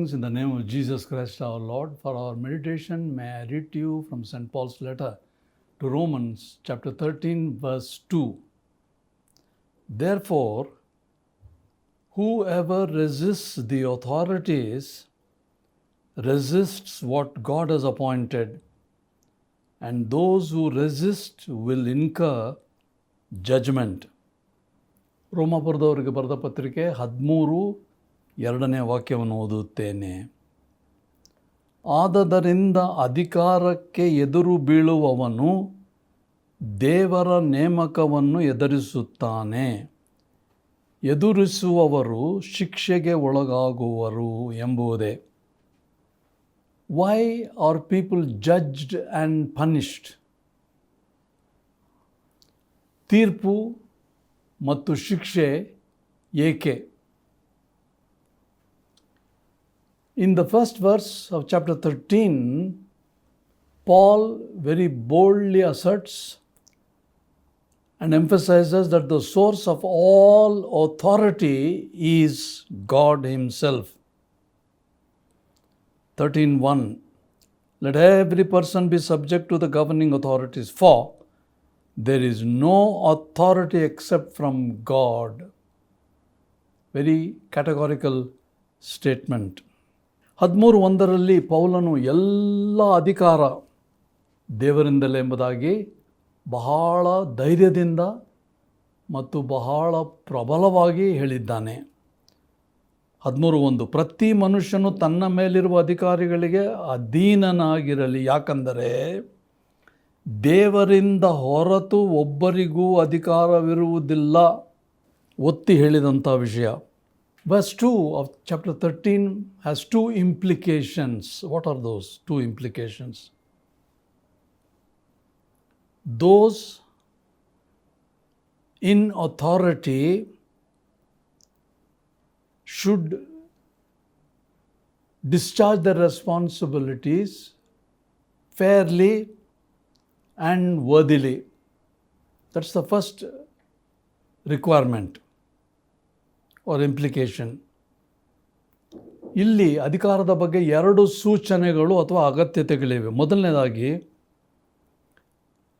Greetings in the name of Jesus Christ our Lord. For our meditation, may I read to you from St. Paul's letter to Romans chapter 13 verse 2. Therefore, whoever resists the authorities resists what God has appointed, and those who resist will incur judgment. ರೋಮಾಪುರದವರಿಗೆ ಬರೆದ ಪತ್ರಿಕೆ 13:2 ವಾಕ್ಯವನ್ನು ಓದುತ್ತೇನೆ. ಆದದರಿಂದ ಅಧಿಕಾರಕ್ಕೆ ಎದುರು ಬೀಳುವವನು ದೇವರ ನೇಮಕವನ್ನು ಎದುರಿಸುತ್ತಾನೆ. ಎದುರಿಸುವವರು ಶಿಕ್ಷೆಗೆ ಒಳಗಾಗುವರು ಎಂಬುದೇ. Why are people judged and punished? ತೀರ್ಪು ಮತ್ತು ಶಿಕ್ಷೆ ಏಕೆ? In the first verse of chapter 13, Paul very boldly asserts and emphasizes that the source of all authority is God Himself. 13:1 Let every person be subject to the governing authorities, for there is no authority except from God. Very categorical statement. 13:1 ಪೌಲನು ಎಲ್ಲ ಅಧಿಕಾರ ದೇವರಿಂದಲೇ ಎಂಬುದಾಗಿ ಬಹಳ ಧೈರ್ಯದಿಂದ ಮತ್ತು ಬಹಳ ಪ್ರಬಲವಾಗಿ ಹೇಳಿದ್ದಾನೆ. 13:1 ಪ್ರತಿ ಮನುಷ್ಯನು ತನ್ನ ಮೇಲಿರುವ ಅಧಿಕಾರಿಗಳಿಗೆ ಅಧೀನನಾಗಿರಲಿ, ಯಾಕಂದರೆ ದೇವರಿಂದ ಹೊರತು ಒಬ್ಬರಿಗೂ ಅಧಿಕಾರವಿರುವುದಿಲ್ಲ. ಒತ್ತಿ ಹೇಳಿದಂಥ ವಿಷಯ. Verse 2 of chapter 13 has two implications. What are those two implications? Those in authority should discharge their responsibilities fairly and worthily. That's the first requirement or implication. ಇಲ್ಲಿ ಅಧಿಕಾರದ ಬಗ್ಗೆ ಎರಡು ಸೂಚನೆಗಳು ಅಥವಾ ಅಗತ್ಯತೆಗಳಿವೆ. ಮೊದಲನೇದಾಗಿ,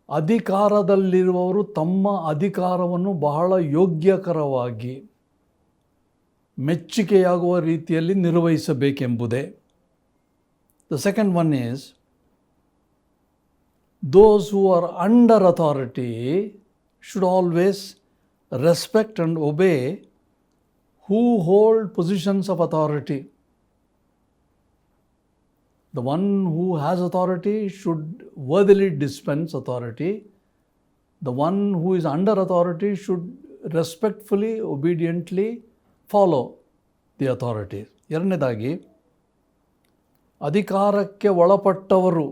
ಅಧಿಕಾರದಲ್ಲಿರುವವರು ತಮ್ಮ ಅಧಿಕಾರವನ್ನು ಬಹಳ ಯೋಗ್ಯಕರವಾಗಿ ಮೆಚ್ಚುಗೆಯಾಗುವ ರೀತಿಯಲ್ಲಿ ನಿರ್ವಹಿಸಬೇಕೆಂಬುದೇ. The second one is, those who are under authority should always respect and obey who hold positions of authority. The one who has authority should worthily dispense authority. The one who is under authority should respectfully, obediently follow the authority. ಎರಡನೇದಾಗಿ, ಅಧಿಕಾರಕ್ಕೆ ಒಳಪಟ್ಟವರು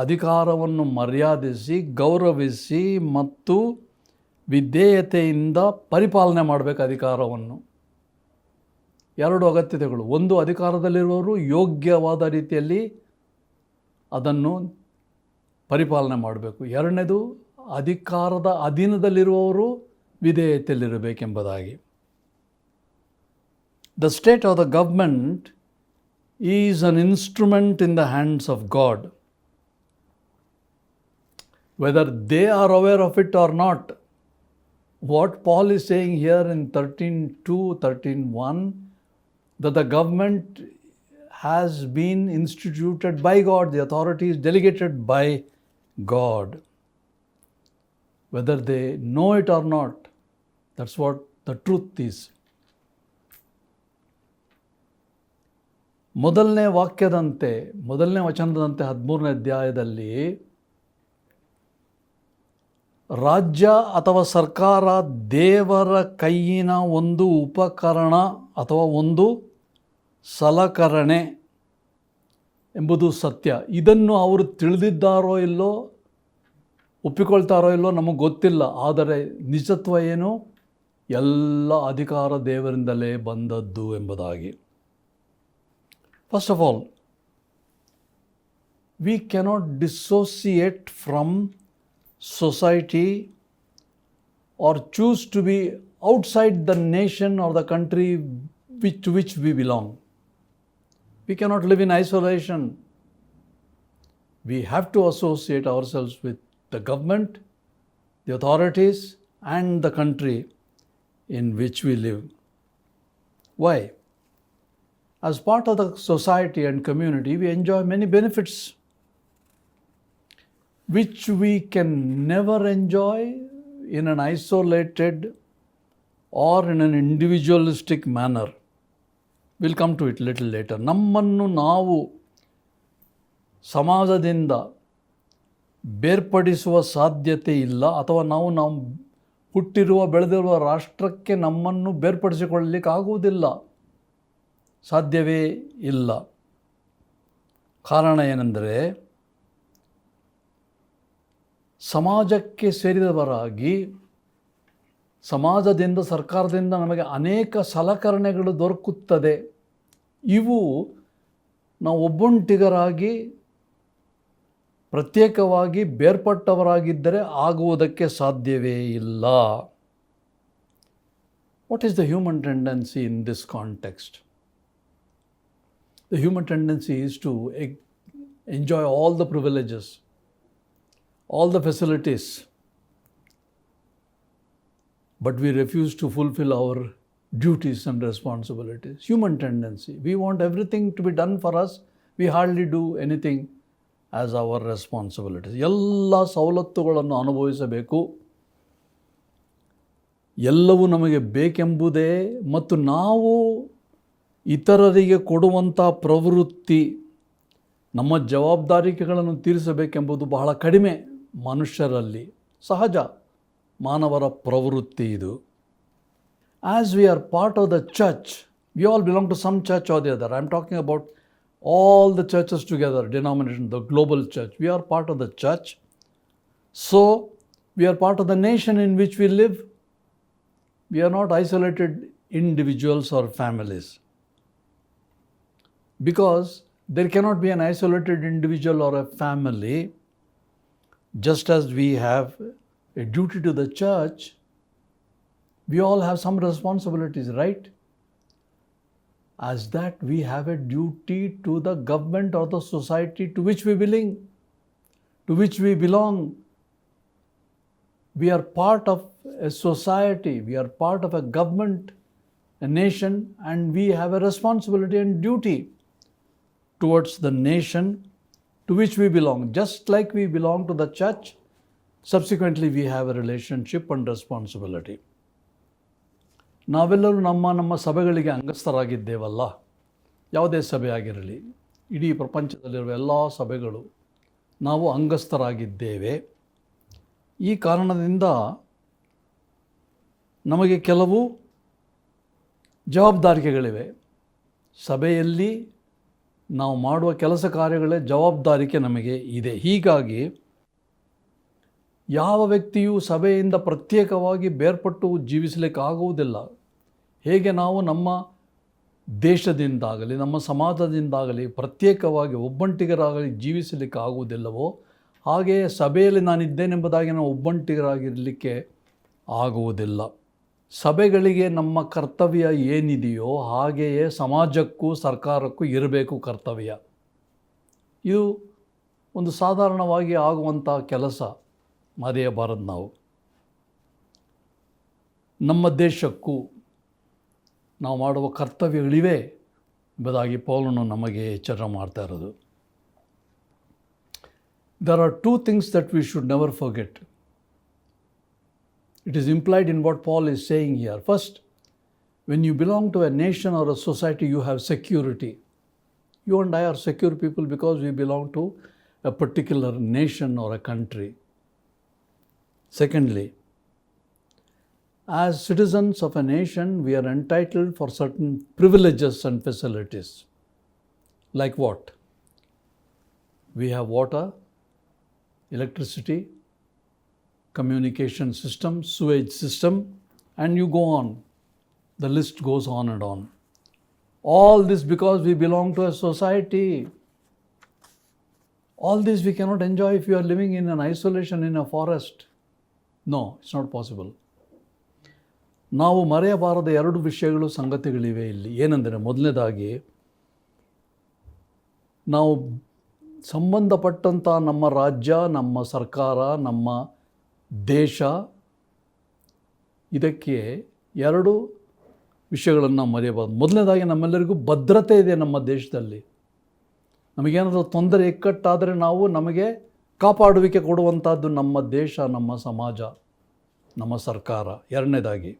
ಅಧಿಕಾರವನ್ನು ಮರ್ಯಾದಿಸಿ, ಗೌರವಿಸಿ ಮತ್ತು ವಿಧೇಯತೆಯಿಂದ ಪರಿಪಾಲನೆ ಮಾಡಬೇಕು ಅಧಿಕಾರವನ್ನು. ಎರಡು ಅಗತ್ಯತೆಗಳು. ಒಂದು, ಅಧಿಕಾರದಲ್ಲಿರುವವರು ಯೋಗ್ಯವಾದ ರೀತಿಯಲ್ಲಿ ಅದನ್ನು ಪರಿಪಾಲನೆ ಮಾಡಬೇಕು. ಎರಡನೇದು, ಅಧಿಕಾರದ ಅಧೀನದಲ್ಲಿರುವವರು ವಿಧೇಯತೆಯಲ್ಲಿರಬೇಕೆಂಬುದಾಗಿ. The state or the government is an instrument in the hands of God. Whether they are aware of it or not, what Paul is saying here in 13:2, 13:1, that the government has been instituted by God, the authority is delegated by God. Whether they know it or not, that's what the truth is. ಮೊದಲನೇ ವಚನದಂತೆ 13ನೇ ಅಧ್ಯಾಯದಲ್ಲಿ, ರಾಜ್ಯ ಅಥವಾ ಸರ್ಕಾರ ದೇವರ ಕೈಯಿನ ಒಂದು ಉಪಕರಣ ಅಥವಾ ಒಂದು ಸಲಕರಣೆ ಎಂಬುದು ಸತ್ಯ. ಇದನ್ನು ಅವರು ತಿಳಿದಿದ್ದಾರೋ ಇಲ್ಲೋ, ಒಪ್ಪಿಕೊಳ್ತಾರೋ ಇಲ್ಲೋ ನಮಗೆ ಗೊತ್ತಿಲ್ಲ. ಆದರೆ ನಿಜತ್ವ ಏನು? ಎಲ್ಲ ಅಧಿಕಾರ ದೇವರಿಂದಲೇ ಬಂದದ್ದು ಎಂಬುದಾಗಿ. First of all, we cannot dissociate from society or choose to be outside the nation or the country to which we belong. We cannot live in isolation. We have to associate ourselves with the government, the authorities, and the country in which we live. Why? As part of the society and community, we enjoy many benefits which we can never enjoy in an isolated or in an individualistic manner. We'll come to it little later. ನಮ್ಮನ್ನು ನಾವು ಸಮಾಜದಿಂದ ಬೇರ್ಪಡಿಸುವ ಸಾಧ್ಯತೆ ಇಲ್ಲ, ಅಥವಾ ನಾವು ಹುಟ್ಟಿರುವ ಬೆಳೆದಿರುವ ರಾಷ್ಟ್ರಕ್ಕೆ ನಮ್ಮನ್ನು ಬೇರ್ಪಡಿಸಿಕೊಳ್ಳಲಿಕ್ಕೆ ಆಗುವುದಿಲ್ಲ, ಸಾಧ್ಯವೇ ಇಲ್ಲ. ಕಾರಣ ಏನೆಂದರೆ, ಸಮಾಜಕ್ಕೆ ಸೇರಿದವರಾಗಿ ಸಮಾಜದಿಂದ, ಸರ್ಕಾರದಿಂದ ನಮಗೆ ಅನೇಕ ಸಲಕರಣೆಗಳು ದೊರಕುತ್ತದೆ. ಇವು ನಾವು ಒಬ್ಬೊಂಟಿಗರಾಗಿ ಪ್ರತ್ಯೇಕವಾಗಿ ಬೇರ್ಪಟ್ಟವರಾಗಿದ್ದರೆ ಆಗುವುದಕ್ಕೆ ಸಾಧ್ಯವೇ ಇಲ್ಲ. What is the human tendency in this context? The human tendency is to enjoy all the privileges, all the facilities, but we refuse to fulfill our duties and responsibilities. Human tendency. We want everything to be done for us. We hardly do anything as our responsibilities. ಎಲ್ಲ ಸವಲತ್ತುಗಳನ್ನು ಅನುಭವಿಸಬೇಕು, ಎಲ್ಲವೂ ನಮಗೆ ಬೇಕೆಂಬುದೇ, ಮತ್ತು ನಾವು ಇತರರಿಗೆ ಕೊಡುವಂಥ ಪ್ರವೃತ್ತಿ, ನಮ್ಮ ಜವಾಬ್ದಾರಿಕೆಗಳನ್ನು ತೀರಿಸಬೇಕೆಂಬುದು ಬಹಳ ಕಡಿಮೆ ಮನುಷ್ಯರಲ್ಲಿ. ಸಹಜ ಮಾನವರ ಪ್ರವೃತ್ತಿ ಇದು. As we are part of the church, we all belong to some church or the other. I'm talking about all the churches together, denomination, the global church. We are part of the church. So, we are part of the nation in which we live. We are not isolated individuals or families. Because there cannot be an isolated individual or a family. Just as we have a duty to the church, we all have some responsibilities, right? As that we have a duty to the government or the society to which we belong. We are part of a society, we are part of a government, a nation, and we have a responsibility and duty towards the nation to which we belong. Just like we belong to the church, subsequently we have a relationship and responsibility. ನಾವೆಲ್ಲರೂ ನಮ್ಮ ಸಭೆಗಳಿಗೆ ಅಂಗಸ್ಥರಾಗಿದ್ದೇವಲ್ಲ. ಯಾವುದೇ ಸಭೆ ಆಗಿರಲಿ, ಇಡೀ ಪ್ರಪಂಚದಲ್ಲಿರುವ ಎಲ್ಲ ಸಭೆಗಳು ನಾವು ಅಂಗಸ್ಥರಾಗಿದ್ದೇವೆ. ಈ ಕಾರಣದಿಂದ ನಮಗೆ ಕೆಲವು ಜವಾಬ್ದಾರಿಕೆಗಳಿವೆ. ಸಭೆಯಲ್ಲಿ ನಾವು ಮಾಡುವ ಕೆಲಸ ಕಾರ್ಯಗಳೇ ಜವಾಬ್ದಾರಿಕೆ ನಮಗೆ ಇದೆ. ಹೀಗಾಗಿ ಯಾವ ವ್ಯಕ್ತಿಯೂ ಸಭೆಯಿಂದ ಪ್ರತ್ಯೇಕವಾಗಿ ಬೇರ್ಪಟ್ಟು ಜೀವಿಸಲಿಕ್ಕಾಗುವುದಿಲ್ಲ. ಹೇಗೆ ನಾವು ನಮ್ಮ ದೇಶದಿಂದಾಗಲಿ ನಮ್ಮ ಸಮಾಜದಿಂದಾಗಲಿ ಪ್ರತ್ಯೇಕವಾಗಿ ಒಬ್ಬಂಟಿಗರಾಗಲಿ ಜೀವಿಸಲಿಕ್ಕಾಗುವುದಿಲ್ಲವೋ, ಹಾಗೆಯೇ ಸಭೆಯಲ್ಲಿ ನಾನಿದ್ದೇನೆಂಬುದಾಗಿ ನಾವು ಒಬ್ಬಂಟಿಗರಾಗಿರಲಿಕ್ಕೆ ಆಗುವುದಿಲ್ಲ. ಸಭೆಗಳಿಗೆ ನಮ್ಮ ಕರ್ತವ್ಯ ಏನಿದೆಯೋ ಹಾಗೆಯೇ ಸಮಾಜಕ್ಕೂ ಸರ್ಕಾರಕ್ಕೂ ಇರಬೇಕು ಕರ್ತವ್ಯ. ಇದು ಒಂದು ಸಾಧಾರಣವಾಗಿ ಆಗುವಂಥ ಕೆಲಸ. ಮರೆಯಬಾರದು ನಾವು. ನಮ್ಮ ದೇಶಕ್ಕೂ ನಾವು ಮಾಡುವ ಕರ್ತವ್ಯಗಳಿವೆ ಎಂಬುದಾಗಿ ಪೌಲನು ನಮಗೆ ಎಚ್ಚರ ಮಾಡ್ತಾ ಇರೋದು. There are two things that we should never forget. It is implied in what Paul is saying here. First, when you belong to a nation or a society, you have security. You and I are secure people because we belong to a particular nation or a country. Secondly, as citizens of a nation, we are entitled for certain privileges and facilities. Like what? We have water, electricity, communication system, sewage system, and you go on. The list goes on and on. All this because we belong to a society. All this we cannot enjoy if you are living in an isolation in a forest. No, it's not possible. ನಾವು ಮರೆಯಬಾರದ ಎರಡು ವಿಷಯಗಳು ಸಂಗತಿಗಳಿವೆ ಇಲ್ಲಿ. ಏನೆಂದರೆ, ಮೊದಲನೇದಾಗಿ ನಾವು ಸಂಬಂಧಪಟ್ಟಂಥ ನಮ್ಮ ರಾಜ್ಯ, ನಮ್ಮ ಸರ್ಕಾರ, ನಮ್ಮ ದೇಶ, ಇದಕ್ಕೆ ಎರಡು ವಿಷಯಗಳನ್ನು ಮರೆಯಬಾರ್ದು. ಮೊದಲನೇದಾಗಿ ನಮ್ಮೆಲ್ಲರಿಗೂ ಭದ್ರತೆ ಇದೆ ನಮ್ಮ ದೇಶದಲ್ಲಿ. ನಮಗೇನಾದರೂ ತೊಂದರೆ ಇಕ್ಕಟ್ಟಾದರೆ ನಮಗೆ ಕಾಪಾಡುವಿಕೆ ಕೊಡುವಂಥದ್ದು ನಮ್ಮ ದೇಶ, ನಮ್ಮ ಸಮಾಜ, ನಮ್ಮ ಸರ್ಕಾರ. ಎರಡನೇದಾಗಿ,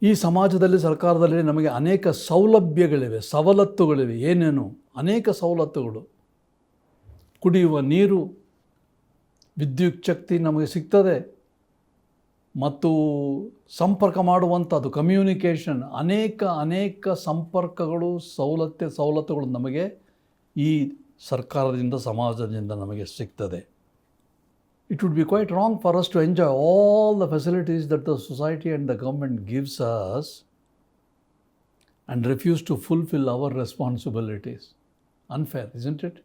ಈ ಸಮಾಜದಲ್ಲಿ, ಸರ್ಕಾರದಲ್ಲಿ ನಮಗೆ ಅನೇಕ ಸೌಲಭ್ಯಗಳಿವೆ, ಸವಲತ್ತುಗಳಿವೆ. ಏನೇನು ಅನೇಕ ಸವಲತ್ತುಗಳು. ಕುಡಿಯುವ ನೀರು, ವಿದ್ಯುತ್ ಶಕ್ತಿ ನಮಗೆ ಸಿಗ್ತದೆ, ಮತ್ತು ಸಂಪರ್ಕ ಮಾಡುವಂಥದ್ದು, ಕಮ್ಯುನಿಕೇಷನ್, ಅನೇಕ ಸಂಪರ್ಕಗಳು, ಸವಲತ್ತುಗಳು ನಮಗೆ ಈ ಸರ್ಕಾರದಿಂದ, ಸಮಾಜದಿಂದ ನಮಗೆ ಸಿಗ್ತದೆ. It would be quite wrong for us to enjoy all the facilities that the society and the government gives us and refuse to fulfill our responsibilities. Unfair, isn't it?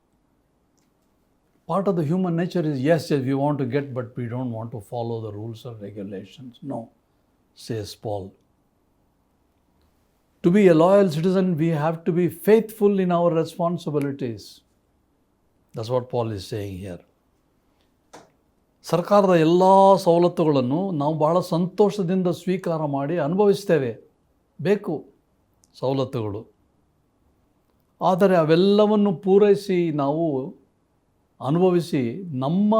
Part of the human nature is, yes, we want to get, but we don't want to follow the rules or regulations. No, says Paul. To be a loyal citizen, we have to be faithful in our responsibilities. That's what Paul is saying here. ಸರ್ಕಾರದ ಎಲ್ಲ ಸವಲತ್ತುಗಳನ್ನು ನಾವು ಬಹಳ ಸಂತೋಷದಿಂದ ಸ್ವೀಕಾರ ಮಾಡಿ ಅನುಭವಿಸ್ತೇವೆ. ಬೇಕು ಸವಲತ್ತುಗಳು. ಆದರೆ ಅವೆಲ್ಲವನ್ನು ಪೂರೈಸಿ ನಾವು ಅನುಭವಿಸಿ ನಮ್ಮ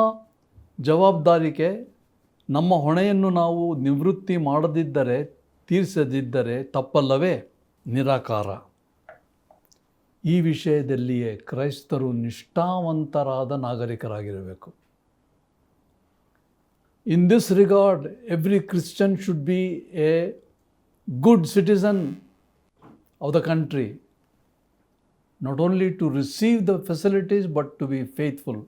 ಜವಾಬ್ದಾರಿಗೆ, ನಮ್ಮ ಹೊಣೆಯನ್ನು ನಾವು ನಿವೃತ್ತಿ ಮಾಡದಿದ್ದರೆ, ತೀರಿಸದಿದ್ದರೆ ತಪ್ಪಲ್ಲವೇ? ನಿರಾಕಾರ. ಈ ವಿಷಯದಲ್ಲಿಯೇ ಕ್ರೈಸ್ತರು ನಿಷ್ಠಾವಂತರಾದ ನಾಗರಿಕರಾಗಿರಬೇಕು. In this regard, every Christian should be a good citizen of the country, not only to receive the facilities but to be faithful.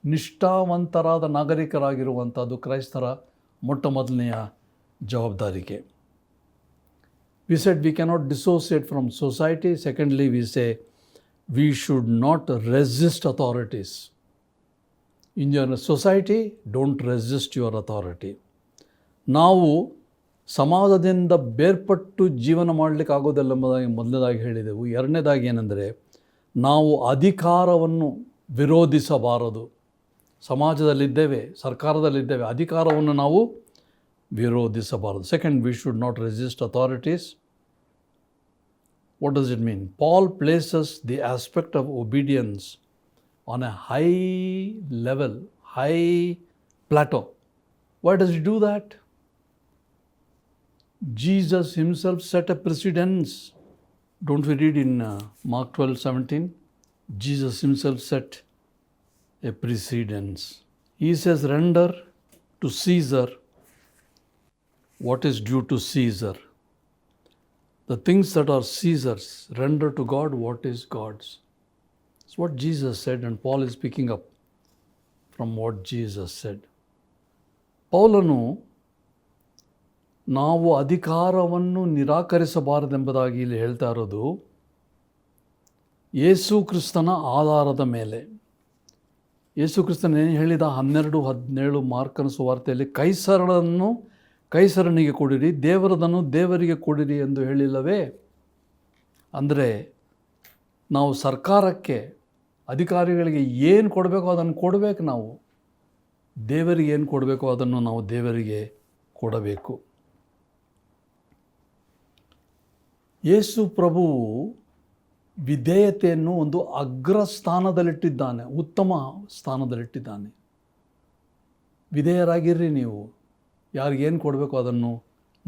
ನಿಷ್ಠಾವಂತರಾದ ನಾಗರಿಕರಾಗಿರುವಂಥದ್ದು ಕ್ರೈಸ್ತರ ಮೊಟ್ಟಮೊದಲನೆಯ ಜವಾಬ್ದಾರಿಕೆ. We said we cannot dissociate from society. Secondly, we say we should not resist authorities. In your society, don't resist your authority. ನಾವು ಸಮಾಜದಿಂದ ಬೇರ್ಪಟ್ಟು ಜೀವನ ಮಾಡಲಿಕ್ಕೆ ಆಗೋದಿಲ್ಲ ಎಂಬುದಾಗಿ ಮೊದಲನೇದಾಗಿ ಹೇಳಿದೆವು. ಎರಡನೇದಾಗಿ ಏನೆಂದರೆ, ನಾವು ಅಧಿಕಾರವನ್ನು ವಿರೋಧಿಸಬಾರದು. ಸಮಾಜದಲ್ಲಿದ್ದೇವೆ, ಸರ್ಕಾರದಲ್ಲಿದ್ದೇವೆ, ಅಧಿಕಾರವನ್ನು ನಾವು ವಿರೋಧಿಸಬಾರದು. Second, we should not resist authorities. What does it mean? Paul places the aspect of obedience on a high level, high plateau. Why does he do that? Jesus himself set a precedence. Don't we read in Mark 12:17? Jesus himself set a precedence. He says, render to Caesar what is due to Caesar. The things that are Caesar's, render to God what is God's. It's what Jesus said, and Paul is picking up from what Jesus said. ಪೌಲನು ನಾವು ಅಧಿಕಾರವನ್ನು ನಿರಾಕರಿಸಬಾರದೆಂಬುದಾಗಿ ಇಲ್ಲಿ ಹೇಳ್ತಾ ಇರೋದು ಯೇಸು ಕ್ರಿಸ್ತನ ಆಧಾರದ ಮೇಲೆ. ಯೇಸು ಕ್ರಿಸ್ತನ ಏನು ಹೇಳಿದ? 12:17 ಮಾರ್ಕನ ಸುವಾರ್ತೆಯಲ್ಲಿ, ಕೈಸರನನ್ನು ಕೈಸರನಿಗೆ ಕೊಡಿರಿ, ದೇವರದನ್ನು ದೇವರಿಗೆ ಕೊಡಿರಿ ಎಂದು ಹೇಳಿಲ್ಲವೇ? ಅಂದರೆ ನಾವು ಸರ್ಕಾರಕ್ಕೆ, ಅಧಿಕಾರಿಗಳಿಗೆ ಏನು ಕೊಡಬೇಕೋ ಅದನ್ನು ಕೊಡಬೇಕು. ನಾವು ದೇವರಿಗೆ ಏನು ಕೊಡಬೇಕೋ ಅದನ್ನು ನಾವು ದೇವರಿಗೆ ಕೊಡಬೇಕು. ಯೇಸು ಪ್ರಭು ವಿಧೇಯತೆಯನ್ನು ಒಂದು ಅಗ್ರ ಸ್ಥಾನದಲ್ಲಿಟ್ಟಿದ್ದಾನೆ, ಉತ್ತಮ ಸ್ಥಾನದಲ್ಲಿಟ್ಟಿದ್ದಾನೆ. ವಿಧೇಯರಾಗಿರ್ರಿ, ನೀವು ಯಾರಿಗೇನು ಕೊಡಬೇಕೋ ಅದನ್ನು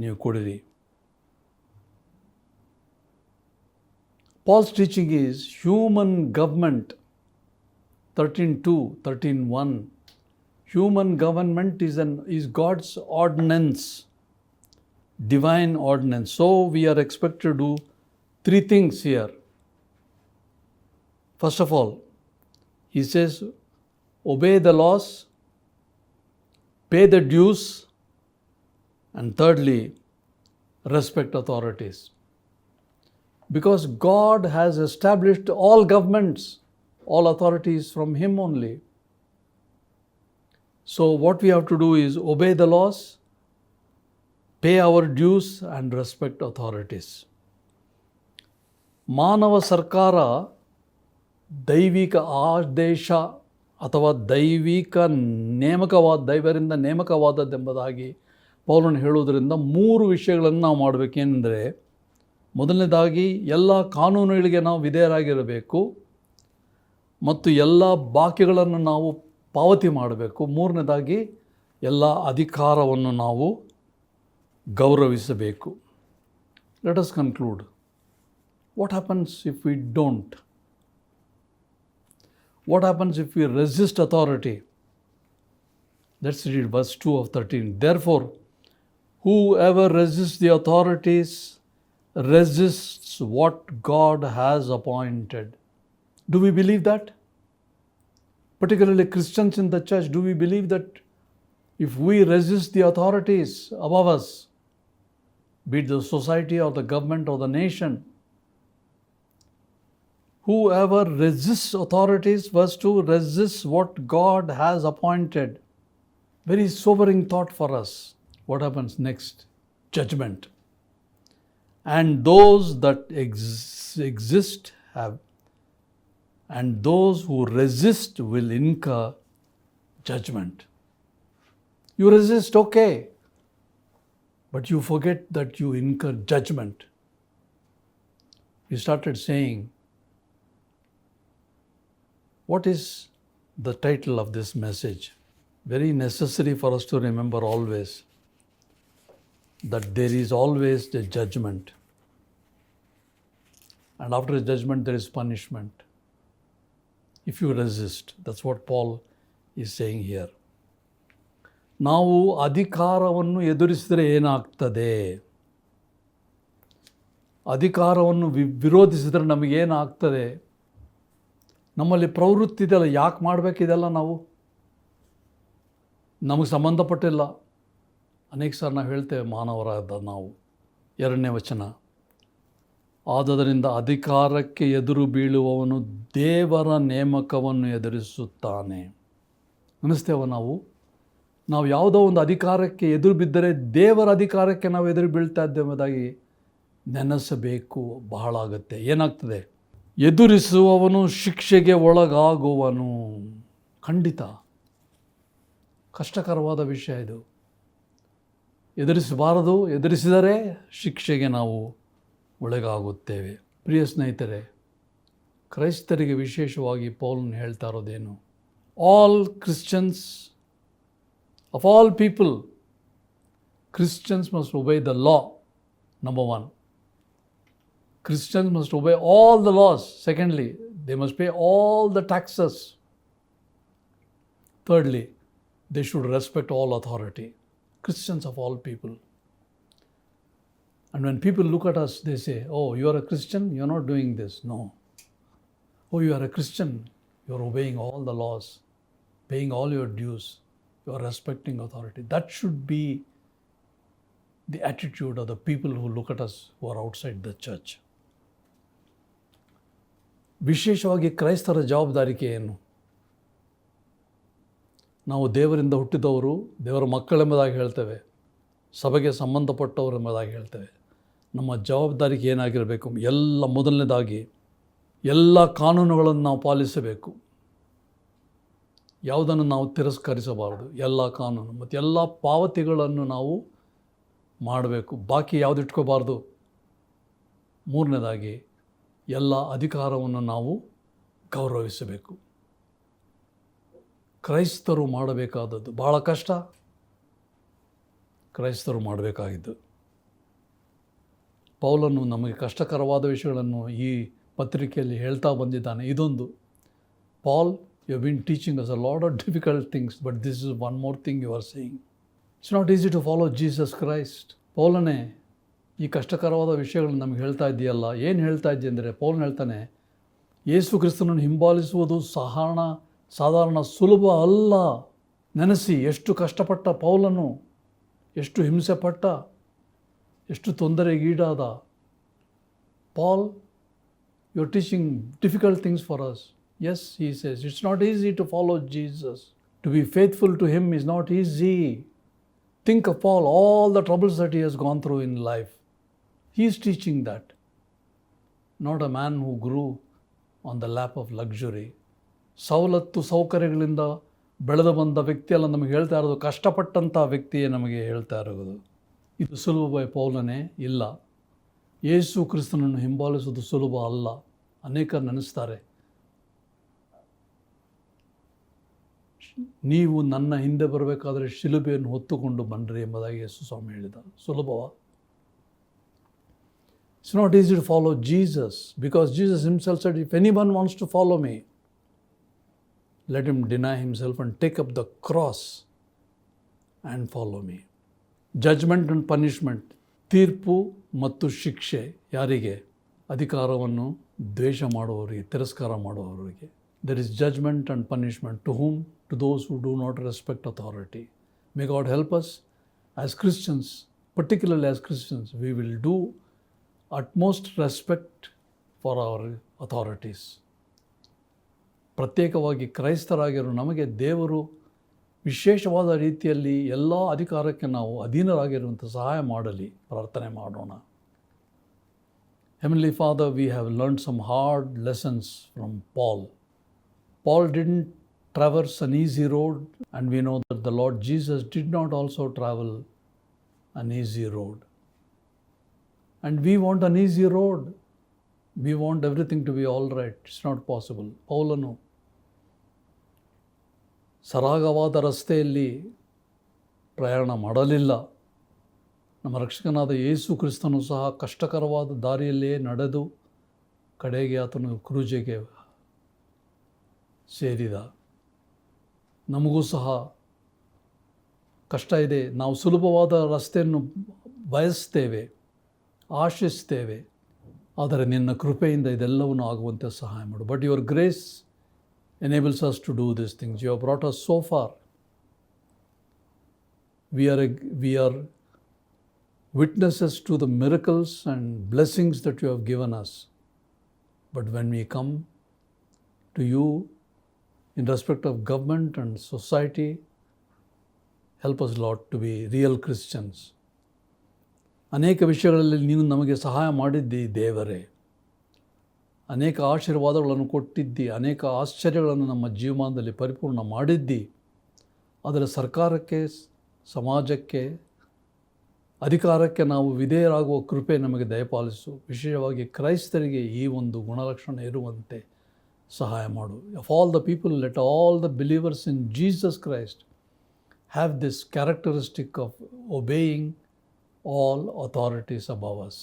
ನೀವು ಕೊಡಿರಿ. Paul's teaching is human government, 13:2, 13:1. Human government is God's ordinance, divine ordinance. So we are expected to do 3 things here. First of all, he says, obey the laws, pay the dues, and thirdly, respect authorities. Because God has established all governments, all authorities from Him only. So what we have to do is obey the laws, pay our dues and respect authorities. ಮಾನವ ಸರ್ಕಾರ ದೈವಿಕ ಆದೇಶ ಅಥವಾ ದೈವರಿಂದ ನೇಮಕವಾದದ್ದೆಂಬುದಾಗಿ ಪೌಲನು ಹೇಳುವುದರಿಂದ 3 ವಿಷಯಗಳನ್ನು ನಾವು ಮಾಡಬೇಕೆಂದರೆ, ಮೊದಲನೇದಾಗಿ ಎಲ್ಲ ಕಾನೂನುಗಳಿಗೆ ನಾವು ವಿಧೇಯರಾಗಿರಬೇಕು ಮತ್ತು ಎಲ್ಲ ಬಾಕಿಗಳನ್ನು ನಾವು ಪಾವತಿ ಮಾಡಬೇಕು. ಮೂರನೇದಾಗಿ ಎಲ್ಲ ಅಧಿಕಾರವನ್ನು ನಾವು ಗೌರವಿಸಬೇಕು. Let us conclude. What happens if we don't? What happens if we resist authority? Let's read verse 2 of 13. Therefore, whoever resists the authorities resists what God has appointed. Do we believe that? Particularly Christians in the church, do we believe that if we resist the authorities above us, be it the society or the government or the nation, whoever resists authorities, verse 2, resists what God has appointed. Very sobering thought for us. What happens next? Judgment. And those that exist have, and those who resist will incur judgment. You resist, okay, but you forget that you incur judgment. We started saying, what is the title of this message? Very necessary for us to remember always that there is always the judgment. And after judgment, there is punishment. If you resist, that's what Paul is saying here. ನಾವು ಅಧಿಕಾರವನ್ನು ಎದುರಿಸಿದರೆ ಏನಾಗ್ತದೆ? ಅಧಿಕಾರವನ್ನು ವಿರೋಧಿಸಿದರೆ ನಮಗೇನಾಗ್ತದೆ? ನಮ್ಮಲ್ಲಿ ಪ್ರವೃತ್ತಿ ಇದೆಲ್ಲ, ಯಾಕೆ ಮಾಡಬೇಕಿದೆಲ್ಲ? ನಮಗೆ ಸಂಬಂಧಪಟ್ಟಿಲ್ಲ. ಅನೇಕ ಸಾರಿ ನಾವು ಹೇಳ್ತೇವೆ ಮಾನವರಾದ ನಾವು. 2ನೇ ವಚನ, ಆದದರಿಂದ ಅಧಿಕಾರಕ್ಕೆ ಎದುರು ಬೀಳುವವನು ದೇವರ ನೇಮಕವನ್ನು ಎದುರಿಸುತ್ತಾನೆ. ಅನ್ನಿಸ್ತೇವ ನಾವು ಯಾವುದೋ ಒಂದು ಅಧಿಕಾರಕ್ಕೆ ಎದುರು ಬಿದ್ದರೆ ದೇವರ ಅಧಿಕಾರಕ್ಕೆ ನಾವು ಎದುರು ಬೀಳ್ತಾ ಇದ್ದೇವೆಂಬುದಾಗಿ ನೆನೆಸಬೇಕು. ಬಹಳ ಆಗುತ್ತೆ. ಏನಾಗ್ತದೆ? ಎದುರಿಸುವವನು ಶಿಕ್ಷೆಗೆ ಒಳಗಾಗುವನು. ಖಂಡಿತ ಕಷ್ಟಕರವಾದ ವಿಷಯ ಇದು. ಎದುರಿಸಬಾರದು. ಎದುರಿಸಿದರೆ ಶಿಕ್ಷೆಗೆ ನಾವು ಒಳಗಾಗುತ್ತೇವೆ. ಪ್ರಿಯ ಸ್ನೇಹಿತರೆ, ಕ್ರೈಸ್ತರಿಗೆ ವಿಶೇಷವಾಗಿ ಪೌಲನು ಹೇಳ್ತಾ ಇರೋದೇನು? All Christians, of all people, Christians must obey the law. Number 1. Christians must obey all the laws. Secondly, they must pay all the taxes. Thirdly, they should respect all authority. Christians of all people. And when people look at us, they say, oh, you are a Christian, you are not doing this. No. Oh, you are a Christian, you are obeying all the laws, paying all your dues, you are respecting authority. That should be the attitude of the people who look at us who are outside the church. ವಿಶೇಷವಾಗಿ ಕ್ರೈಸ್ತರ ಜವಾಬ್ದಾರಿಕೆ ಏನು? ನಾವು ದೇವರಿಂದ ಹುಟ್ಟಿದವರು, ದೇವರ ಮಕ್ಕಳೆಂಬುದಾಗಿ ಹೇಳ್ತೇವೆ, ಸಭೆಗೆ ಸಂಬಂಧಪಟ್ಟವರು ಎಂಬುದಾಗಿ ಹೇಳ್ತೇವೆ. ನಮ್ಮ ಜವಾಬ್ದಾರಿಕೆ ಏನಾಗಿರಬೇಕು? ಮೊದಲನೇದಾಗಿ ಎಲ್ಲ ಕಾನೂನುಗಳನ್ನು ನಾವು ಪಾಲಿಸಬೇಕು. ಯಾವುದನ್ನು ನಾವು ತಿರಸ್ಕರಿಸಬಾರದು. ಎಲ್ಲ ಕಾನೂನು ಮತ್ತು ಎಲ್ಲ ಪಾವತಿಗಳನ್ನು ನಾವು ಮಾಡಬೇಕು. ಬಾಕಿ ಯಾವುದು ಇಟ್ಕೋಬಾರ್ದು. ಮೂರನೇದಾಗಿ ಎಲ್ಲ ಅಧಿಕಾರವನ್ನು ನಾವು ಗೌರವಿಸಬೇಕು. ಕ್ರೈಸ್ತರು ಮಾಡಬೇಕಾದದ್ದು ಬಹಳ ಕಷ್ಟ. ಕ್ರೈಸ್ತರು ಮಾಡಬೇಕಾಗಿದ್ದು. ಪೌಲನು ನಮಗೆ ಕಷ್ಟಕರವಾದ ವಿಷಯಗಳನ್ನು ಈ ಪತ್ರಿಕೆಯಲ್ಲಿ ಹೇಳ್ತಾ ಬಂದಿದ್ದಾನೆ. ಇದೊಂದು, Paul, you have been teaching us a lot of difficult things, but this is one more thing you are saying. It's not easy to follow Jesus Christ. ಪೌಲನೇ ಈ ಕಷ್ಟಕರವಾದ ವಿಷಯಗಳನ್ನು ನಮಗೆ ಹೇಳ್ತಾ ಇದೆಯಲ್ಲ. ಏನು ಹೇಳ್ತಾ ಇದ್ದೆ ಅಂದರೆ, ಪೌಲನು ಹೇಳ್ತಾನೆ, ಯೇಸು ಕ್ರಿಸ್ತನನ್ನು ಹಿಂಬಾಲಿಸುವುದು ಸಾಧಾರಣ ಸುಲಭ ಅಲ್ಲ. ನೆನೆಸಿ ಎಷ್ಟು ಕಷ್ಟಪಟ್ಟ ಪೌಲನು, ಎಷ್ಟು ಹಿಂಸೆ ಪಟ್ಟ, ಎಷ್ಟು ತೊಂದರೆಗೀಡಾದ. Paul, you are teaching difficult things for us. Yes, he says, it's not easy to follow Jesus. To be faithful to him is not easy. Think of Paul, all the troubles that he has gone through in life. He is teaching that. Not a man who grew on the lap of luxury. ಸವಲತ್ತು ಸೌಕರ್ಯಗಳಿಂದ ಬೆಳೆದು ಬಂದ ವ್ಯಕ್ತಿಯೆಲ್ಲ ನಮಗೆ ಹೇಳ್ತಾ ಇರೋದು, ಕಷ್ಟಪಟ್ಟಂಥ ವ್ಯಕ್ತಿಯೇ ನಮಗೆ ಹೇಳ್ತಾ ಇರೋದು. ಇದು ಸುಲಭ ಪೌಲನೇ? ಇಲ್ಲ. ಯೇಸು ಕ್ರಿಸ್ತನನ್ನು ಹಿಂಬಾಲಿಸುವುದು ಸುಲಭ ಅಲ್ಲ. ಅನೇಕರು ನೆನೆಸ್ತಾರೆ, ನೀವು ನನ್ನ ಹಿಂದೆ ಬರಬೇಕಾದ್ರೆ ಶಿಲುಬೆಯನ್ನು ಹೊತ್ತುಕೊಂಡು ಬನ್ನಿರಿ ಎಂಬುದಾಗಿ ಯೇಸು ಸ್ವಾಮಿ ಹೇಳಿದ. ಸುಲಭವ? It's not easy to follow Jesus, because Jesus himself said, if anyone wants to follow me, let him deny himself and take up the cross and follow me. Judgment and punishment, ತೀರ್ಪು ಮತ್ತು ಶಿಕ್ಷೆ ಯಾರಿಗೆ? ಅಧಿಕಾರವನ್ನು ದ್ವೇಷ ಮಾಡುವವರಿಗೆ, ತಿರಸ್ಕಾರ ಮಾಡುವವರಿಗೆ. There is judgment and punishment. To whom? To those who do not respect authority. May God help us as Christians, particularly as Christians, we will do utmost respect for our authorities. ಪ್ರತ್ಯೇಕವಾಗಿ ಕ್ರೈಸ್ತರಾಗಿರೋ ನಮಗೆ ದೇವರು ವಿಶೇಷವಾದ ರೀತಿಯಲ್ಲಿ ಎಲ್ಲ ಅಧಿಕಾರಕ್ಕೆ ನಾವು ಅಧೀನರಾಗಿರುವಂಥ ಸಹಾಯ ಮಾಡಲಿ. ಪ್ರಾರ್ಥನೆ ಮಾಡೋಣ. Heavenly Father, we have learned some hard lessons from Paul. Paul didn't traverse an easy road, and we know that the Lord Jesus did not also travel an easy road. And we want an easy road. We want everything to be all right. It's not possible. ಪೌಲನು ಸರಾಗವಾದ ರಸ್ತೆಯಲ್ಲಿ ಪ್ರಯಾಣ ಮಾಡಲಿಲ್ಲ. ನಮ್ಮ ರಕ್ಷಕನಾದ ಯೇಸು ಕ್ರಿಸ್ತನು ಸಹ ಕಷ್ಟಕರವಾದ ದಾರಿಯಲ್ಲೇ ನಡೆದು ಕಡೆಗೆ ಆತನು ಕ್ರೂಜೆಗೆ ಸೇರಿದ. ನಮಗೂ ಸಹ ಕಷ್ಟ ಇದೆ. ನಾವು ಸುಲಭವಾದ ರಸ್ತೆಯನ್ನು ಬಯಸ್ತೇವೆ, ಆಶಿಸ್ತೇವೆ. ಆದರೆ ನಿನ್ನ ಕೃಪೆಯಿಂದ ಇದೆಲ್ಲವನ್ನು ಆಗುವಂತೆ ಸಹಾಯ ಮಾಡು. But your grace enables us to do these things. You have brought us so far. We are witnesses to the miracles and blessings that you have given us. But when we come to you in respect of government and society, help us, Lord, to be real Christians. ಅನೇಕ ವಿಷಯಗಳಲ್ಲಿ ನೀನು ನಮಗೆ ಸಹಾಯ ಮಾಡಿದ್ದಿ ದೇವರೇ. ಅನೇಕ ಆಶೀರ್ವಾದಗಳನ್ನು ಕೊಟ್ಟಿದ್ದಿ, ಅನೇಕ ಆಶ್ಚರ್ಯಗಳನ್ನು ನಮ್ಮ ಜೀವಮಾನದಲ್ಲಿ ಪರಿಪೂರ್ಣ ಮಾಡಿದ್ದಿ. ಆದರೆ ಸರ್ಕಾರಕ್ಕೆ, ಸಮಾಜಕ್ಕೆ, ಅಧಿಕಾರಕ್ಕೆ ನಾವು ವಿಧೇಯರಾಗುವ ಕೃಪೆ ನಮಗೆ ದಯಪಾಲಿಸು. ವಿಶೇಷವಾಗಿ ಕ್ರೈಸ್ತರಿಗೆ ಈ ಒಂದು ಗುಣಲಕ್ಷಣ ಇರುವಂತೆ ಸಹಾಯ ಮಾಡು. Of all the people, let all the believers in Jesus Christ have this characteristic of obeying all authorities above us.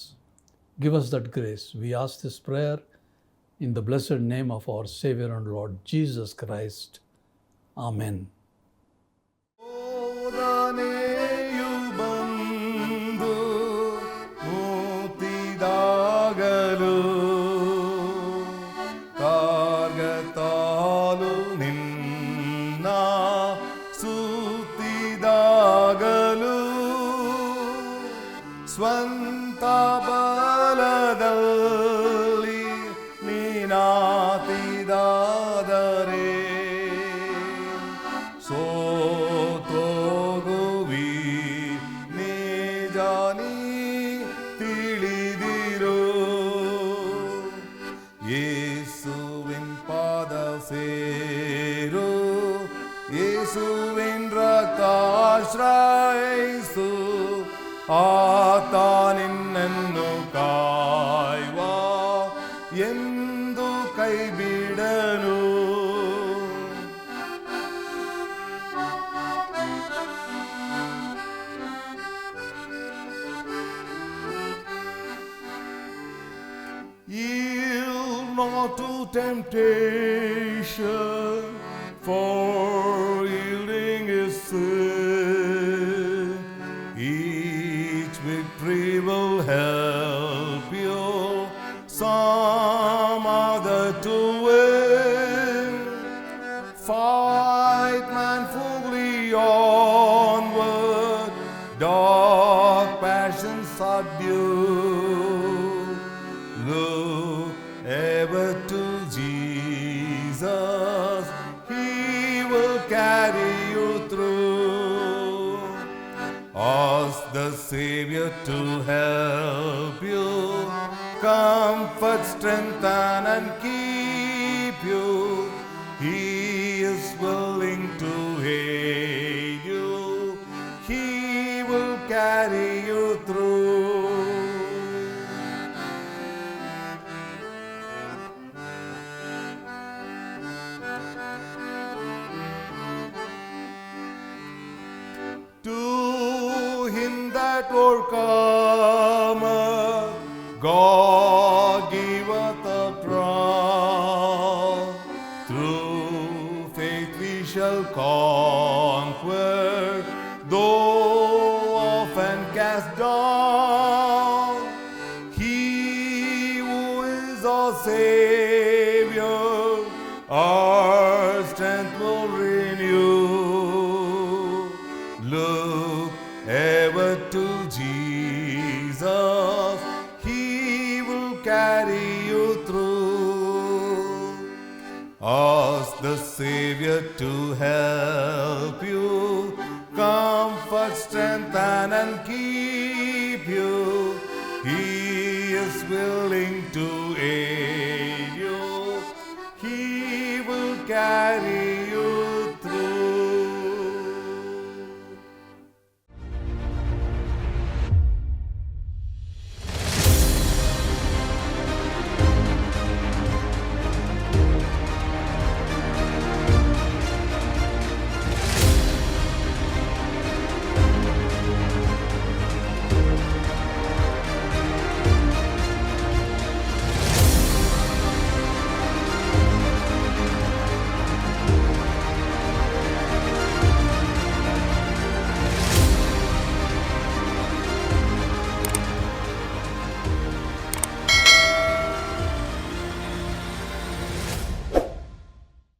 Give us that grace. We ask this prayer in the blessed name of our Savior and Lord Jesus Christ. Amen. ಸ್ವಂತ ಬಲದಲ್ಲಿ ನೀನಾತಿದಾದರೆ ಸೋತೋಗುವಿ ನಿಜಾನಿ ತಿಳಿದಿರು. ಯೇಸುವಿನ್ ಪಾದ ಸೇರು, ಯೇಸುವಿನ್ ರಕ್ತಾಶ್ರಯಿಸು. ಆತ ನಿನ್ನನ್ನು ಕಾಯುವ ಎಂದು ಕೈ ಬಿಡನು. Yield not to temptation, for yielding is sin. Victory will help you some other to win. Fight manfully onward, dark passions subdue. Look ever to Jesus, He will carry you through. Savior to help you, comfort, strengthen, and keep you. He is willing to aid you. He will carry you through. To him that overcometh, God giveth a crown. Through faith we shall conquer, though often cast down. He who is our Savior, our strength will renew. Look ever to Jesus, He will carry you through. Ask the Savior to help you, comfort, strengthen, and keep you. He is willing to aid you. He will carry